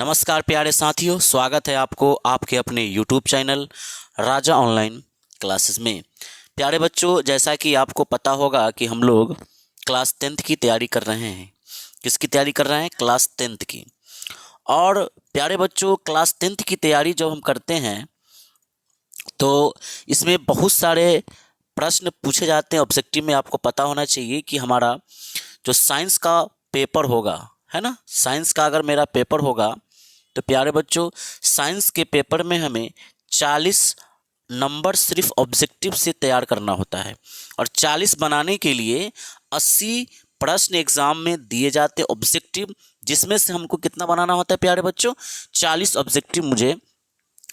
नमस्कार प्यारे साथियों, स्वागत है आपको आपके अपने YouTube चैनल राजा ऑनलाइन क्लासेस में। प्यारे बच्चों, जैसा कि आपको पता होगा कि हम लोग क्लास 10th की तैयारी कर रहे हैं। किसकी तैयारी कर रहे हैं? क्लास 10th की। और प्यारे बच्चों, क्लास 10th की तैयारी जब हम करते हैं तो इसमें बहुत सारे प्रश्न पूछे जाते हैं। ऑब्जेक्टिव में आपको पता होना चाहिए कि हमारा जो साइंस का पेपर होगा, है ना, साइंस का अगर मेरा पेपर होगा तो प्यारे बच्चों, साइंस के पेपर में हमें 40 नंबर सिर्फ ऑब्जेक्टिव से तैयार करना होता है। और 40 बनाने के लिए 80 प्रश्न एग्जाम में दिए जाते ऑब्जेक्टिव, जिसमें से हमको कितना बनाना होता है प्यारे बच्चों? 40 ऑब्जेक्टिव मुझे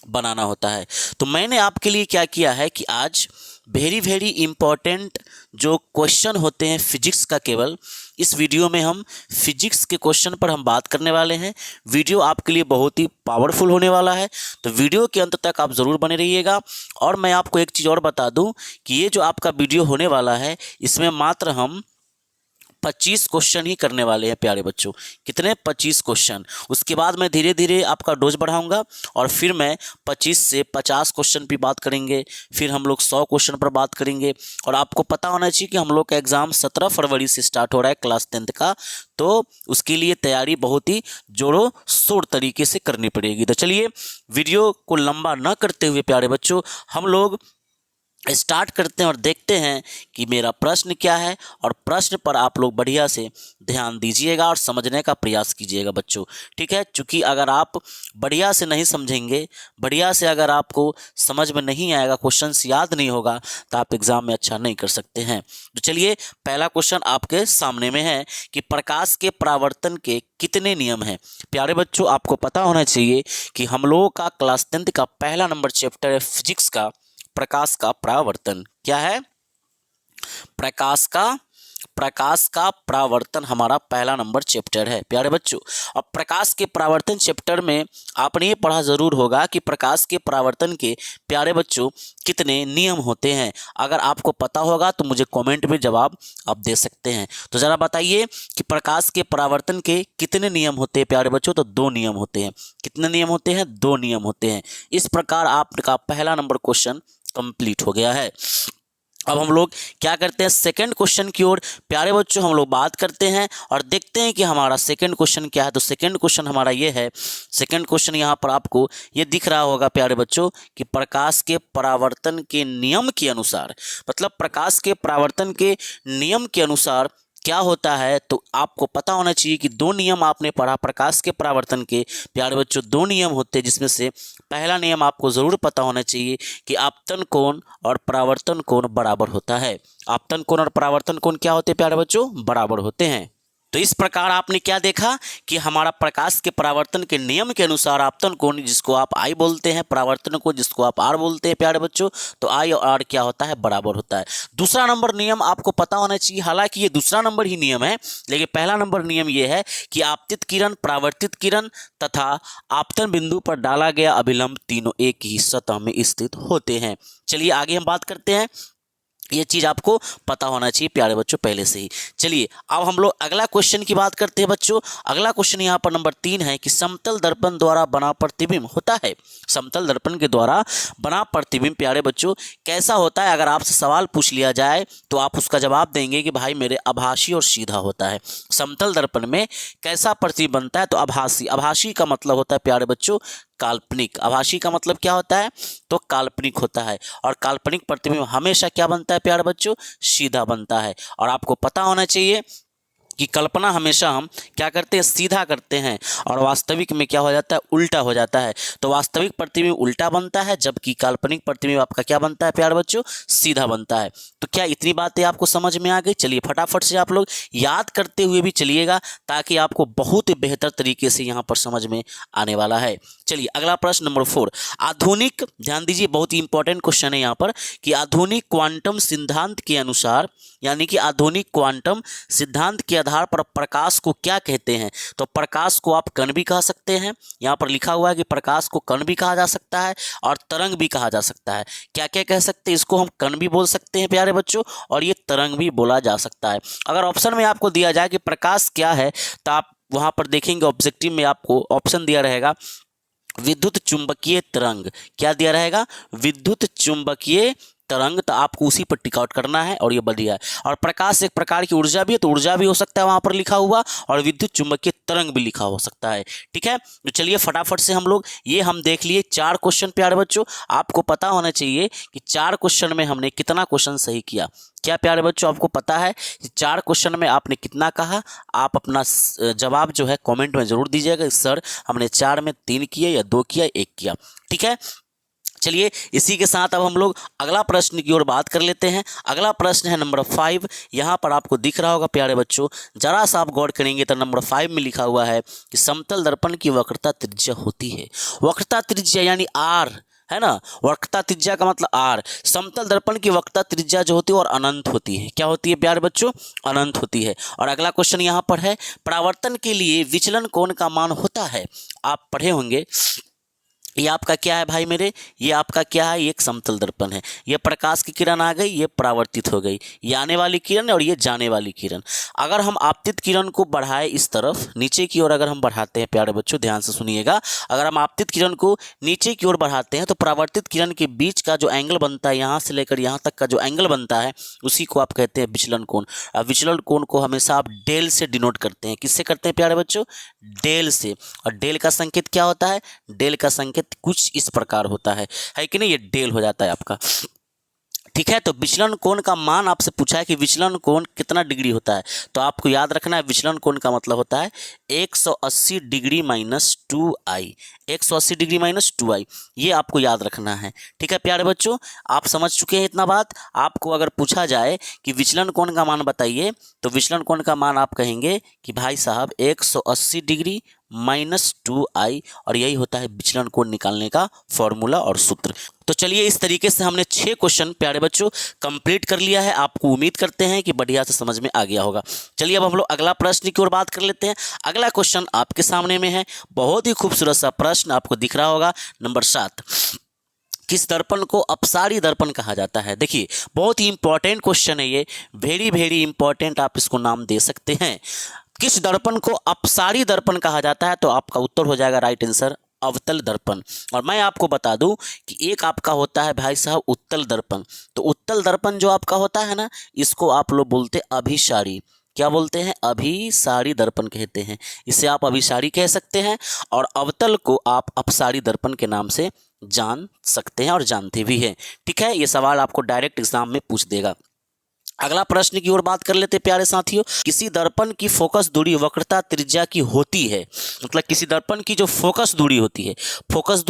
बनाना होता है। तो मैंने आपके लिए क्या किया है कि आज वेरी इम्पॉर्टेंट जो क्वेश्चन होते हैं फिजिक्स का, केवल इस वीडियो में हम फिजिक्स के क्वेश्चन पर हम बात करने वाले हैं। वीडियो आपके लिए बहुत ही पावरफुल होने वाला है, तो वीडियो के अंत तक आप ज़रूर बने रहिएगा। और मैं आपको एक चीज़ और बता दूं कि ये जो आपका वीडियो होने वाला है, इसमें मात्र हम 25 क्वेश्चन ही करने वाले हैं प्यारे बच्चों। कितने? 25 क्वेश्चन। उसके बाद मैं धीरे धीरे आपका डोज बढ़ाऊंगा और फिर मैं 25 से 50 क्वेश्चन पे बात करेंगे, फिर हम लोग 100 क्वेश्चन पर बात करेंगे। और आपको पता होना चाहिए कि हम लोग का एग्ज़ाम 17 फरवरी से स्टार्ट हो रहा है क्लास 10th का, तो उसके लिए तैयारी बहुत ही जोरों शोर तरीके से करनी पड़ेगी। तो चलिए वीडियो को लंबा न करते हुए प्यारे बच्चों, हम लोग स्टार्ट करते हैं और देखते हैं कि मेरा प्रश्न क्या है। और प्रश्न पर आप लोग बढ़िया से ध्यान दीजिएगा और समझने का प्रयास कीजिएगा बच्चों, ठीक है? क्योंकि अगर आप बढ़िया से नहीं समझेंगे, बढ़िया से अगर आपको समझ में नहीं आएगा, क्वेश्चंस याद नहीं होगा, तो आप एग्जाम में अच्छा नहीं कर सकते हैं। तो चलिए, पहला क्वेश्चन आपके सामने में है कि प्रकाश के परावर्तन के कितने नियम हैं? प्यारे बच्चों, आपको पता होना चाहिए कि हम लोगों का क्लास 10th का पहला नंबर चैप्टर है फिजिक्स का, प्रकाश का परावर्तन। क्या है? प्रकाश का परावर्तन हमारा पहला नंबर चैप्टर है प्यारे बच्चों। और प्रकाश के परावर्तन चैप्टर में आपने ये पढ़ा जरूर होगा कि प्रकाश के परावर्तन के प्यारे बच्चों कितने नियम होते हैं। अगर आपको पता होगा तो मुझे कमेंट में जवाब आप दे सकते हैं। तो जरा बताइए कि प्रकाश के परावर्तन के कितने नियम होते हैं प्यारे बच्चों? तो 2 नियम होते हैं। कितने नियम होते हैं? 2 नियम होते हैं। इस प्रकार आपका पहला नंबर क्वेश्चन कंप्लीट हो गया है। अब हम लोग क्या करते हैं? सेकंड क्वेश्चन की ओर प्यारे बच्चों हम लोग बात करते हैं और देखते हैं कि हमारा सेकंड क्वेश्चन क्या है। तो सेकंड क्वेश्चन हमारा ये है। सेकंड क्वेश्चन यहाँ पर आपको ये दिख रहा होगा प्यारे बच्चों कि प्रकाश के परावर्तन के नियम के अनुसार, मतलब प्रकाश के परावर्तन के नियम के अनुसार क्या होता है। तो आपको पता होना चाहिए कि 2 नियम आपने पढ़ा प्रकाश के परावर्तन के प्यारे बच्चों। 2 नियम होते हैं, जिसमें से पहला नियम आपको जरूर पता होना चाहिए कि आपतन कोण और परावर्तन कोण बराबर होता है। आपतन कोण और परावर्तन कोण क्या होते हैं प्यारे बच्चों? बराबर होते हैं। तो इस प्रकार आपने क्या देखा कि हमारा प्रकाश के परावर्तन के नियम के अनुसार आपतन कोण, जिसको आप आई बोलते हैं, परावर्तन को जिसको आप आर बोलते हैं प्यारे बच्चों, तो आई और आर क्या होता है? बराबर होता है। दूसरा नंबर नियम आपको पता होना चाहिए, हालांकि ये दूसरा नंबर ही नियम है, लेकिन पहला नंबर नियम ये है कि आपतित किरण, परावर्तित किरण तथा आपतन बिंदु पर डाला गया अभिलंब तीनों एक ही सतह में स्थित होते हैं। चलिए आगे हम बात करते हैं। ये चीज आपको पता होना चाहिए प्यारे बच्चों पहले से ही। चलिए अब हम लोग अगला क्वेश्चन की बात करते हैं बच्चों। अगला क्वेश्चन यहाँ पर नंबर 3 है कि समतल दर्पण द्वारा बना प्रतिबिंब होता है। समतल दर्पण के द्वारा बना प्रतिबिंब प्यारे बच्चों कैसा होता है? अगर आपसे सवाल पूछ लिया जाए तो आप उसका जवाब देंगे कि भाई मेरे आभासी और सीधा होता है। समतल दर्पण में कैसा प्रतिबिंब बनता है? तो आभासी। आभासी का मतलब होता है प्यारे बच्चों काल्पनिक। आभासी का मतलब क्या होता है? तो काल्पनिक होता है। और काल्पनिक प्रतिबिंब हमेशा क्या बनता है प्यारे बच्चों? सीधा बनता है। और आपको पता होना चाहिए कि कल्पना हमेशा हम क्या करते हैं? सीधा करते हैं, और वास्तविक में क्या हो जाता है? उल्टा हो जाता है। तो वास्तविक प्रतिबिंब उल्टा बनता है, जबकि काल्पनिक प्रतिबिंब आपका क्या बनता है प्यारे बच्चों? सीधा बनता है। तो क्या इतनी बातें आपको समझ में आ गई? चलिए फटाफट से आप लोग याद करते हुए भी चलिएगा, ताकि आपको बहुत ही बेहतर तरीके से यहाँ पर समझ में आने वाला है। चलिए अगला प्रश्न नंबर 4। आधुनिक, ध्यान दीजिए, बहुत ही इंपॉर्टेंट क्वेश्चन है यहाँ पर कि आधुनिक क्वांटम सिद्धांत के अनुसार, यानी कि आधुनिक क्वांटम सिद्धांत के आधार पर प्रकाश को क्या कहते हैं? तो प्रकाश को आप कण भी कह सकते हैं। यहाँ पर लिखा हुआ है कि प्रकाश को कण भी कहा जा सकता है और तरंग भी कहा जा सकता है। क्या क्या कह सकते हैं? इसको हम कण भी बोल सकते हैं प्यारे बच्चों, और ये तरंग भी बोला जा सकता है। अगर ऑप्शन में आपको दिया जाए कि प्रकाश क्या है, तो आप वहाँ पर देखेंगे ऑब्जेक्टिव में आपको ऑप्शन दिया रहेगा विद्युत चुंबकीय तरंग। क्या दिया रहेगा? विद्युत चुंबकीय तरंग। तो आपको उसी पर टिक आउट करना है और ये बढ़िया है। और प्रकाश एक प्रकार की ऊर्जा भी है, तो ऊर्जा भी हो सकता है वहां पर लिखा हुआ, और विद्युत चुंबकीय तरंग भी लिखा हो सकता है। ठीक है, तो चलिए फटाफट से हम लोग ये हम देख लिए 4 क्वेश्चन। प्यारे बच्चों, आपको पता होना चाहिए कि 4 क्वेश्चन में हमने कितना क्वेश्चन सही किया। क्या प्यारे बच्चों आपको पता है कि 4 क्वेश्चन में आपने कितना कहा? आप अपना जवाब जो है कमेंट में जरूर दीजिएगा, सर हमने 4 में 3 किए या 2 किया, 1 किया। ठीक है, चलिए इसी के साथ अब हम लोग अगला प्रश्न की ओर बात कर लेते हैं। अगला प्रश्न है नंबर 5। यहाँ पर आपको दिख रहा होगा प्यारे बच्चों, जरा सा आप गौर करेंगे तो नंबर 5 में लिखा हुआ है कि समतल दर्पण की वक्रता त्रिज्या होती है। वक्रता त्रिज्या यानी आर, है ना, वक्रता त्रिज्या का मतलब आर। समतल दर्पण की वक्रता त्रिज्या जो होती है और अनंत होती है। क्या होती है प्यारे बच्चों? अनंत होती है। और अगला क्वेश्चन यहाँ पर है, परावर्तन के लिए विचलन कोण का मान होता है। आप पढ़े होंगे, ये आपका क्या है भाई मेरे? ये आपका क्या है? ये एक समतल दर्पण है। ये प्रकाश की किरण आ गई, ये परावर्तित हो गई, ये आने वाली किरण और ये जाने वाली किरण। अगर हम आपतित किरण को बढ़ाए इस तरफ नीचे की ओर अगर हम बढ़ाते हैं, प्यारे बच्चों ध्यान से सुनिएगा, अगर हम आपतित किरण को नीचे की ओर बढ़ाते हैं तो परावर्तित किरण के बीच का जो एंगल बनता है, यहाँ से लेकर यहाँ तक का जो एंगल बनता है, उसी को आप कहते हैं विचलन कोण। विचलन कोण को हमेशा आप डेल से डिनोट करते हैं। किससे करते हैं प्यारे बच्चों? डेल से। और डेल का संकेत क्या होता है? डेल का संकेत कुछ इस प्रकार होता है कि नहीं? ये डेल हो जाता है आपका। ठीक है, तो विचलन कोण का मान आपसे पूछा है कि विचलन कोण कितना डिग्री होता है, तो आपको याद रखना है विचलन कोण का मतलब होता है 180 degree minus 2i। 180 degree minus 2i, ये आपको याद रखना है। ठीक है प्यारे बच्चों, आप समझ चुके हैं इतना बात। आपको अगर पूछा जाए कि विचलन कोण का मान बताइए, तो विचलन कोण का मान आप कहेंगे कि भाई साहब 180 डिग्री माइनस 2i, और यही होता है विचलन कोण निकालने का फॉर्मूला और सूत्र। तो चलिए इस तरीके से हमने 6 क्वेश्चन प्यारे बच्चों कंप्लीट कर लिया है। आपको उम्मीद करते हैं कि बढ़िया से समझ में आ गया होगा। चलिए अब हम लोग अगला प्रश्न की ओर बात कर लेते हैं। अगला क्वेश्चन आपके सामने में है, बहुत ही खूबसूरत सा प्रश्न आपको दिख रहा होगा, नंबर 7। किस दर्पण को अपसारी दर्पण कहा जाता है? देखिए बहुत ही इंपॉर्टेंट क्वेश्चन है ये, वेरी वेरी इंपॉर्टेंट आप इसको नाम दे सकते हैं। किस दर्पण को अपसारी दर्पण कहा जाता है? तो आपका उत्तर हो जाएगा राइट आंसर अवतल दर्पण। और मैं आपको बता दूं कि एक आपका होता है भाई साहब उत्तल दर्पण। तो उत्तल दर्पण जो आपका होता है ना, इसको आप लोग बोलते अभिसारी। क्या बोलते हैं? अभिसारी दर्पण कहते हैं। इसे आप अभिसारी कह सकते हैं, और अवतल को आप अपसारी दर्पण के नाम से जान सकते हैं और जानते भी हैं। ठीक है, ये सवाल आपको डायरेक्ट एग्जाम में पूछ देगा। अगला प्रश्न की ओर बात कर लेते हैं प्यारे साथियों। किसी दर्पण की फोकस दूरी वक्रता त्रिज्या की होती है। मतलब किसी दर्पण की जो फोकस दूरी होती है, फोकस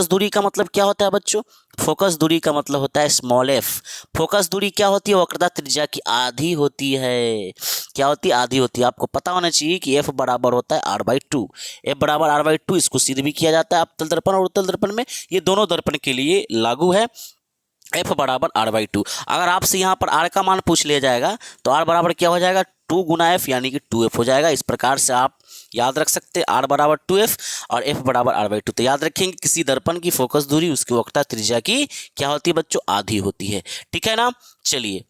दूरी का मतलब क्या होता है बच्चों? फोकस दूरी का मतलब होता है स्मॉल एफ। फोकस दूरी क्या होती है? वक्रता त्रिज्या की आधी होती है। क्या होती है? आधी होती है। आपको पता होना चाहिए कि एफ बराबर होता है r/2। एफ बराबर r/2, इसको सिद्ध भी किया जाता है अवतल दर्पण और उत्तल दर्पण में। ये दोनों दर्पण के लिए लागू है, एफ बराबर r/2। अगर आपसे यहाँ पर r का मान पूछ लिया जाएगा तो r बराबर क्या हो जाएगा? 2 गुना एफ, यानी कि 2f हो जाएगा। इस प्रकार से आप याद रख सकते हैं r बराबर 2f और f बराबर r/2। तो याद रखेंगे किसी दर्पण की फोकस दूरी उसकी वक्रता त्रिज्या की क्या होती है बच्चों? आधी होती है। ठीक है ना? चलिए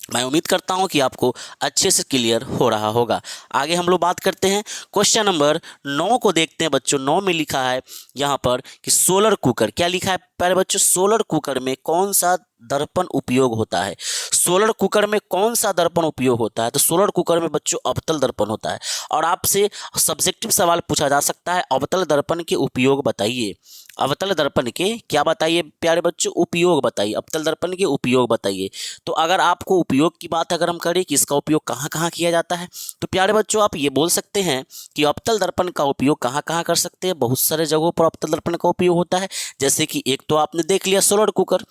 मैं उम्मीद करता हूं कि आपको अच्छे से क्लियर हो रहा होगा। आगे हम लोग बात करते हैं, क्वेश्चन नंबर 9 को देखते हैं बच्चों। 9 में लिखा है यहाँ पर कि सोलर कुकर। क्या लिखा है प्यारे बच्चों? सोलर कुकर में कौन सा दर्पण उपयोग होता है? सोलर कुकर में कौन सा दर्पण उपयोग होता है? तो सोलर कुकर में बच्चों अवतल दर्पण होता है। और आपसे सब्जेक्टिव सवाल पूछा जा सकता है, अवतल दर्पण के उपयोग बताइए। अवतल दर्पण के क्या बताइए प्यारे बच्चों? उपयोग बताइए। अवतल दर्पण के उपयोग बताइए। तो अगर आपको उपयोग की बात अगर हम करें कि इसका उपयोग कहाँ कहाँ किया जाता है, तो प्यारे बच्चों आप ये बोल सकते हैं कि अवतल दर्पण का उपयोग कहाँ कहाँ कर सकते हैं। बहुत सारे जगहों पर अवतल दर्पण का उपयोग होता है। जैसे कि एक तो आपने देख लिया सोलर कुकर,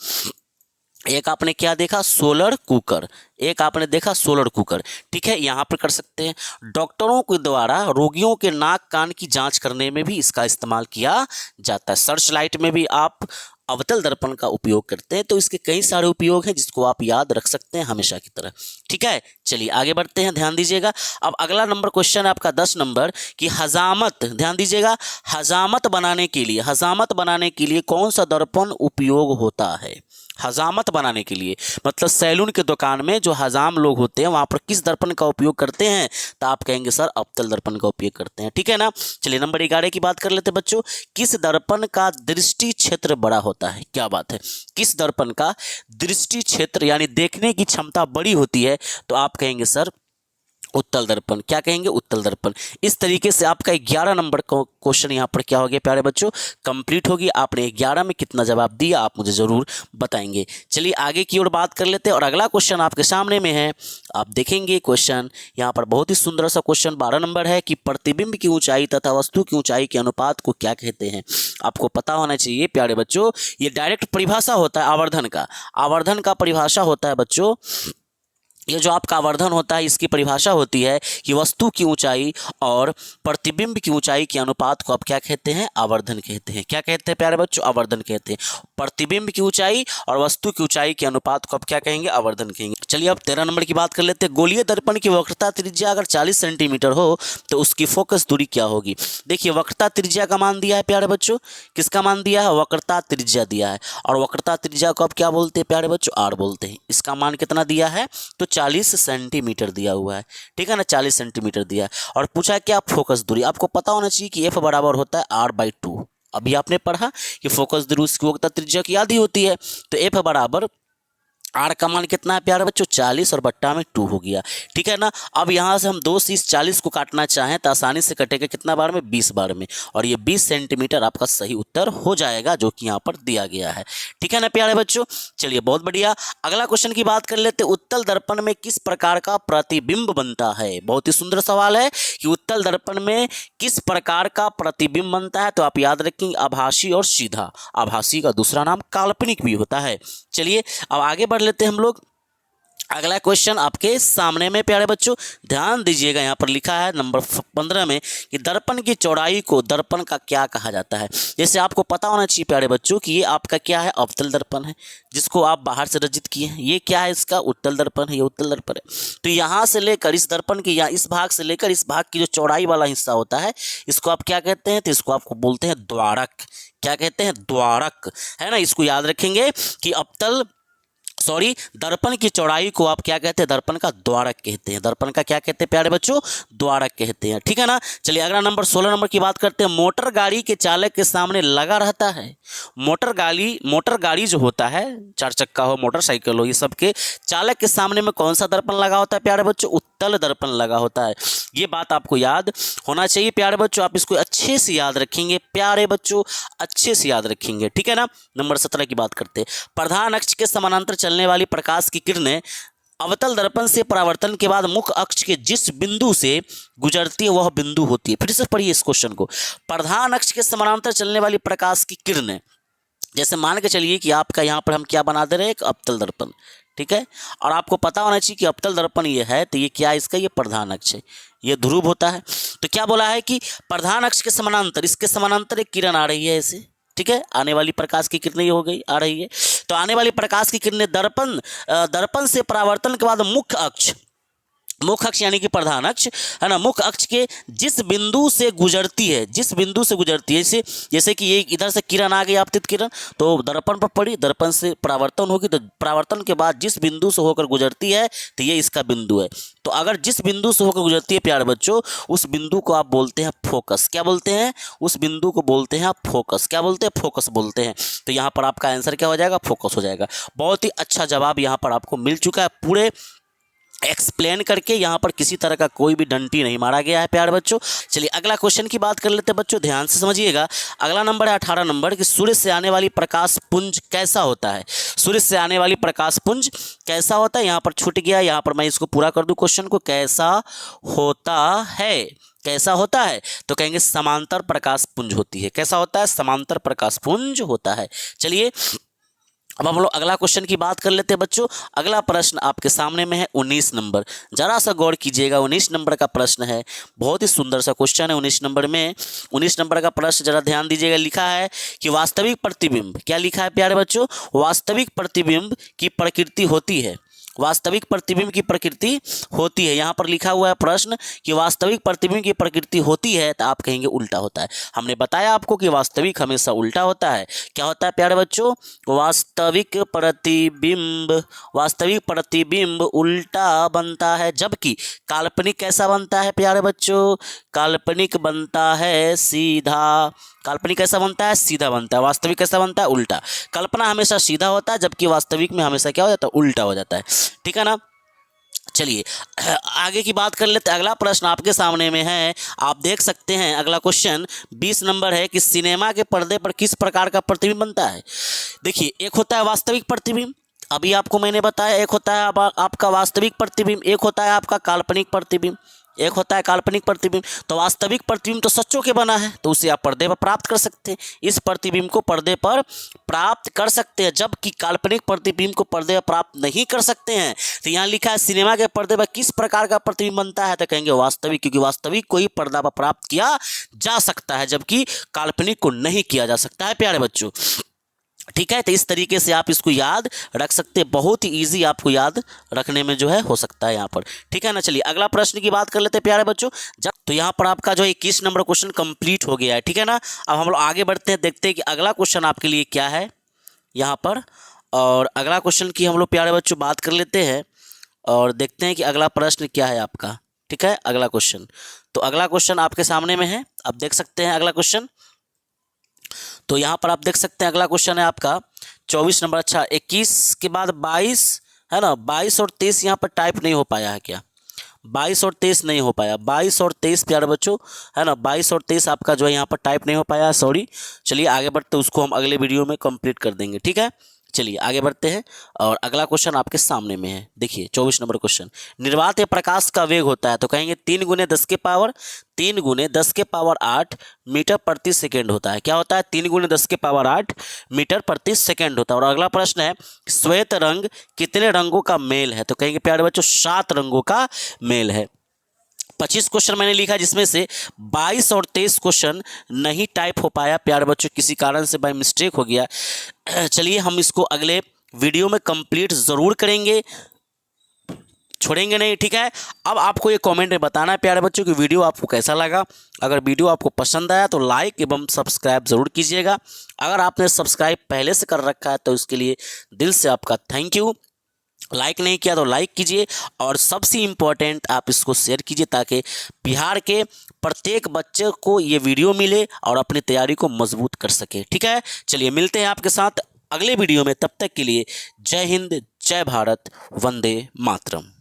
एक आपने क्या देखा? सोलर कुकर, एक आपने देखा सोलर कुकर। ठीक है, यहाँ पर कर सकते हैं। डॉक्टरों के द्वारा रोगियों के नाक कान की जांच करने में भी इसका इस्तेमाल किया जाता है। सर्च लाइट में भी आप अवतल दर्पण का उपयोग करते हैं। तो इसके कई सारे उपयोग हैं जिसको आप याद रख सकते हैं हमेशा की तरह। ठीक है, चलिए आगे बढ़ते हैं, ध्यान दीजिएगा। अब अगला नंबर क्वेश्चन है आपका 10 नंबर कि हजामत, ध्यान दीजिएगा, हजामत बनाने के लिए कौन सा दर्पण उपयोग होता है? हजामत बनाने के लिए, मतलब सैलून के दुकान में जो हजाम लोग होते हैं वहाँ पर किस दर्पण का उपयोग करते हैं, तो आप कहेंगे सर अवतल दर्पण का उपयोग करते हैं। ठीक है ना। चलिए नंबर 11 की बात कर लेते हैं बच्चों। किस दर्पण का दृष्टि क्षेत्र बड़ा होता है? क्या बात है, किस दर्पण का दृष्टि क्षेत्र यानी देखने की क्षमता बड़ी होती है, तो आप कहेंगे सर उत्तल दर्पण। क्या कहेंगे? उत्तल दर्पण। इस तरीके से आपका 11 नंबर का क्वेश्चन यहाँ पर क्या हो गया प्यारे बच्चों, कंप्लीट हो गया। आपने 11 में कितना जवाब दिया आप मुझे ज़रूर बताएंगे। चलिए आगे की ओर बात कर लेते हैं और अगला क्वेश्चन आपके सामने में है। आप देखेंगे क्वेश्चन यहाँ पर बहुत ही सुंदर सा क्वेश्चन 12 नंबर है कि प्रतिबिंब की ऊंचाई तथा वस्तु की ऊंचाई के अनुपात को क्या कहते हैं? आपको पता होना चाहिए प्यारे बच्चों, ये डायरेक्ट परिभाषा होता है आवर्धन का। आवर्धन का परिभाषा होता है बच्चों, ये जो आपका आवर्धन होता है इसकी परिभाषा होती है कि वस्तु की ऊंचाई और प्रतिबिंब की ऊंचाई के अनुपात को आप क्या कहते हैं? आवर्धन कहते हैं। क्या कहते हैं प्यारे बच्चों? आवर्धन कहते हैं। प्रतिबिंब की ऊंचाई और वस्तु की ऊंचाई के अनुपात को आप क्या कहेंगे? आवर्धन कहेंगे। चलिए अब 13 नंबर की बात कर लेते हैं। गोलीय दर्पण की वक्रता त्रिज्या अगर 40 सेंटीमीटर हो तो उसकी फोकस दूरी क्या होगी? देखिए वक्रता त्रिज्या का मान दिया है प्यारे बच्चों, किसका मान दिया है? वक्रता त्रिज्या दिया है। और वक्रता त्रिज्या को आप क्या बोलते हैं प्यारे बच्चों? आर बोलते हैं। इसका मान कितना दिया है? तो 40 सेंटीमीटर दिया हुआ है। ठीक है ना, 40 सेंटीमीटर दिया है। और पूछा है क्या? फोकस दूरी। आपको पता होना चाहिए कि एफ बराबर होता है r/2। अभी आपने पढ़ा कि फोकस दूरी उसकी वक्रता त्रिज्या की आधी होती है। तो एफ बराबर आर का मान कितना है प्यारे बच्चों? 40 और बट्टा में 2 हो गया। ठीक है ना। अब यहाँ से हम 2 से इस 40 को काटना चाहें तो आसानी से कटेगा कितना बार में? 20 बार में। और ये 20 सेंटीमीटर आपका सही उत्तर हो जाएगा जो कि यहाँ पर दिया गया है। ठीक है ना प्यारे बच्चों। चलिए बहुत बढ़िया। अगला क्वेश्चन की बात कर लेते हैं। उत्तल दर्पण में किस प्रकार का प्रतिबिंब बनता है? बहुत ही सुंदर सवाल है कि उत्तल दर्पण में किस प्रकार का प्रतिबिंब बनता है, तो आप याद रखेंगे आभासी और सीधा। आभासी का दूसरा नाम काल्पनिक भी होता है। चलिए अब आगे बढ़ लेते हैं हम लोग। अगला क्वेश्चन आपके सामने में प्यारे बच्चों, ध्यान दीजिएगा। यहाँ पर लिखा है नंबर 15 में कि दर्पण की चौड़ाई को दर्पण का क्या कहा जाता है? जैसे आपको पता होना चाहिए प्यारे बच्चों कि ये आपका क्या है? अवतल दर्पण है, जिसको आप बाहर से रचित किए हैं। ये क्या है? इसका उत्तल दर्पण है। ये उत्तल दर्पण है। तो यहाँ से लेकर इस दर्पण की, या इस भाग से लेकर इस भाग की जो चौड़ाई वाला हिस्सा होता है, इसको आप क्या कहते हैं? तो इसको आपको बोलते हैं द्वारक। क्या कहते हैं? द्वारक, है ना। इसको याद रखेंगे कि दर्पण की चौड़ाई को आप क्या कहते हैं? दर्पण का द्वारक कहते हैं। दर्पण का क्या कहते हैं प्यारे बच्चों? द्वारक कहते हैं। ठीक है ना। चलिए अगला नंबर 16 नंबर की बात करते हैं। मोटर गाड़ी के चालक के सामने लगा रहता है। मोटर गाड़ी जो होता है, 4 चक्का हो, मोटरसाइकिल हो, ये सब के चालक के सामने में कौन सा दर्पण लगा होता है प्यारे बच्चों? उत्तल दर्पण लगा होता है। ये बात आपको याद होना चाहिए प्यारे बच्चों। आप इसको अच्छे से याद रखेंगे प्यारे बच्चों, अच्छे से याद रखेंगे। ठीक है ना। नंबर 17 की बात करते हैं। प्रधान अक्ष के समानांतर चलने वाली प्रकाश की किरणें अवतल दर्पण से परावर्तन के बाद मुख्य अक्ष के जिस बिंदु से गुजरती है वह बिंदु होती है। फिर से पढ़िए इस क्वेश्चन को। प्रधान अक्ष के समानांतर चलने वाली प्रकाश की किरणें, जैसे मान के चलिए कि आपका यहाँ पर हम क्या बना दे रहे हैं? एक अवतल दर्पण। ठीक है। और आपको पता होना चाहिए कि अवतल दर्पण ये है, तो ये क्या है? इसका ये प्रधान अक्ष है, ये ध्रुव होता है। तो क्या बोला है कि प्रधान अक्ष के समानांतर, इसके समानांतर एक किरण आ रही है ऐसे। ठीक है। आने वाली प्रकाश की किरणें ये हो गई, आ रही है। तो आने वाली प्रकाश की किरणें दर्पण से परावर्तन के बाद मुख्य अक्ष यानी कि प्रधान अक्ष, है ना, मुख्य अक्ष के जिस बिंदु से गुजरती है, जैसे कि ये इधर से किरण आ गई, आपतित किरण, तो दर्पण पर पड़ी, दर्पण से परावर्तन होगी, तो परावर्तन के बाद जिस बिंदु से होकर गुजरती है तो ये इसका बिंदु है। तो अगर जिस बिंदु से होकर गुजरती है प्यारे बच्चों, उस बिंदु को आप बोलते हैं फोकस। क्या बोलते हैं? उस बिंदु को बोलते हैं आप फोकस। क्या बोलते हैं? फोकस बोलते हैं। तो यहाँ पर आपका आंसर क्या हो जाएगा? फोकस हो जाएगा। बहुत ही अच्छा जवाब यहाँ पर आपको मिल चुका है, पूरे एक्सप्लेन करके। यहाँ पर किसी तरह का कोई भी डंटी नहीं मारा गया है प्यारे बच्चों। चलिए अगला क्वेश्चन की बात कर लेते हैं बच्चों, ध्यान से समझिएगा। अगला नंबर है 18 नंबर कि सूर्य से आने वाली प्रकाश पुंज कैसा होता है? सूर्य से आने वाली प्रकाश पुंज कैसा होता है? यहाँ पर छूट गया, यहाँ पर मैं इसको पूरा कर दूं क्वेश्चन को। कैसा होता है? कैसा होता है? तो कहेंगे समांतर प्रकाश पुंज होती है। कैसा होता है? समांतर प्रकाश पुंज होता है। चलिए अब हम लोग अगला क्वेश्चन की बात कर लेते हैं बच्चों। अगला प्रश्न आपके सामने में है 19 नंबर। जरा सा गौर कीजिएगा, 19 नंबर का प्रश्न है। बहुत ही सुंदर सा क्वेश्चन है 19 नंबर में। 19 नंबर का प्रश्न जरा ध्यान दीजिएगा। लिखा है कि वास्तविक प्रतिबिंब, क्या लिखा है प्यारे बच्चों? वास्तविक प्रतिबिंब की प्रकृति होती है। वास्तविक प्रतिबिंब की प्रकृति होती है। यहाँ पर लिखा हुआ है प्रश्न कि वास्तविक प्रतिबिंब की प्रकृति होती है, तो आप कहेंगे उल्टा होता है। हमने बताया आपको कि वास्तविक हमेशा उल्टा होता है। क्या होता है प्यारे बच्चों? वास्तविक प्रतिबिंब उल्टा बनता है, जबकि काल्पनिक कैसा बनता है प्यारे बच्चों? काल्पनिक बनता है सीधा। काल्पनिक कैसा बनता है? सीधा बनता है। वास्तविक कैसा बनता है? उल्टा। कल्पना हमेशा सीधा होता है, जबकि वास्तविक में हमेशा क्या हो जाता है? उल्टा हो जाता है। ठीक है ना। चलिए आगे की बात कर लेते हैं। अगला प्रश्न आपके सामने में है, आप देख सकते हैं। अगला क्वेश्चन 20 नंबर है कि सिनेमा के पर्दे पर किस प्रकार का प्रतिबिंब बनता है। देखिए, एक होता है वास्तविक प्रतिबिंब, अभी आपको मैंने बताया। एक होता है आपका वास्तविक प्रतिबिंब, एक होता है आपका काल्पनिक प्रतिबिंब, एक होता है काल्पनिक प्रतिबिंब। तो वास्तविक प्रतिबिंब तो सच्चों के बना है, तो उसे आप पर्दे पर प्राप्त कर सकते हैं। इस प्रतिबिंब को पर्दे पर प्राप्त कर सकते हैं, जबकि काल्पनिक प्रतिबिंब को पर्दे पर प्राप्त नहीं कर सकते हैं। तो यहाँ लिखा है सिनेमा के पर्दे पर किस प्रकार का प्रतिबिंब बनता है, तो कहेंगे वास्तविक, क्योंकि वास्तविक को ही पर्दा पर प्राप्त किया जा सकता है, जबकि काल्पनिक को नहीं किया जा सकता है प्यारे बच्चों। ठीक है, तो इस तरीके से आप इसको याद रख सकते हैं। बहुत ही इजी आपको याद रखने में जो है हो सकता है यहाँ पर। ठीक है ना। चलिए अगला प्रश्न की बात कर लेते हैं प्यारे बच्चों। जब तो यहाँ पर आपका जो 21 नंबर क्वेश्चन कंप्लीट हो गया है। ठीक है ना। अब हम लोग आगे बढ़ते हैं, देखते हैं कि अगला क्वेश्चन आपके लिए क्या है यहाँ पर। और अगला क्वेश्चन की हम लोग प्यारे बच्चों बात कर लेते हैं और देखते हैं कि अगला प्रश्न क्या है आपका। ठीक है, अगला क्वेश्चन, तो अगला क्वेश्चन आपके सामने में है, आप देख सकते हैं अगला क्वेश्चन। तो यहाँ पर आप देख सकते हैं अगला क्वेश्चन है आपका 24 नंबर। अच्छा, 21 के बाद 22 है ना। 22 और 23 यहाँ पर टाइप नहीं हो पाया है क्या? 22 और 23 नहीं हो पाया। 22 और 23 प्यारे बच्चों है ना, 22 और 23 आपका जो है यहाँ पर टाइप नहीं हो पाया, सॉरी। चलिए आगे बढ़ते, उसको हम अगले वीडियो में कंप्लीट कर देंगे। ठीक है, चलिए आगे बढ़ते हैं और अगला क्वेश्चन आपके सामने में है। देखिए 24 नंबर क्वेश्चन, निर्वात प्रकाश का वेग होता है, तो कहेंगे 3 × 10 के पावर 8 मीटर प्रति सेकेंड होता है। क्या होता है? 3 × 10 के पावर 8 मीटर प्रति सेकेंड होता है। और अगला प्रश्न है, श्वेत रंग कितने रंगों का मेल है, तो कहेंगे प्यारे बच्चों 7 रंगों का मेल है। 25 क्वेश्चन मैंने लिखा, जिसमें से 22 और 23 क्वेश्चन नहीं टाइप हो पाया प्यारे बच्चों, किसी कारण से बाय मिस्टेक हो गया। चलिए हम इसको अगले वीडियो में कंप्लीट ज़रूर करेंगे, छोड़ेंगे नहीं। ठीक है, अब आपको ये कमेंट में बताना है प्यारे बच्चों कि वीडियो आपको कैसा लगा। अगर वीडियो आपको पसंद आया तो लाइक एवं सब्सक्राइब ज़रूर कीजिएगा। अगर आपने सब्सक्राइब पहले से कर रखा है तो उसके लिए दिल से आपका थैंक यू। लाइक नहीं किया तो लाइक कीजिए, और सबसे इम्पोर्टेंट आप इसको शेयर कीजिए, ताकि बिहार के प्रत्येक बच्चे को ये वीडियो मिले और अपनी तैयारी को मजबूत कर सके। ठीक है, चलिए मिलते हैं आपके साथ अगले वीडियो में। तब तक के लिए जय हिंद, जय भारत, वंदे मातरम।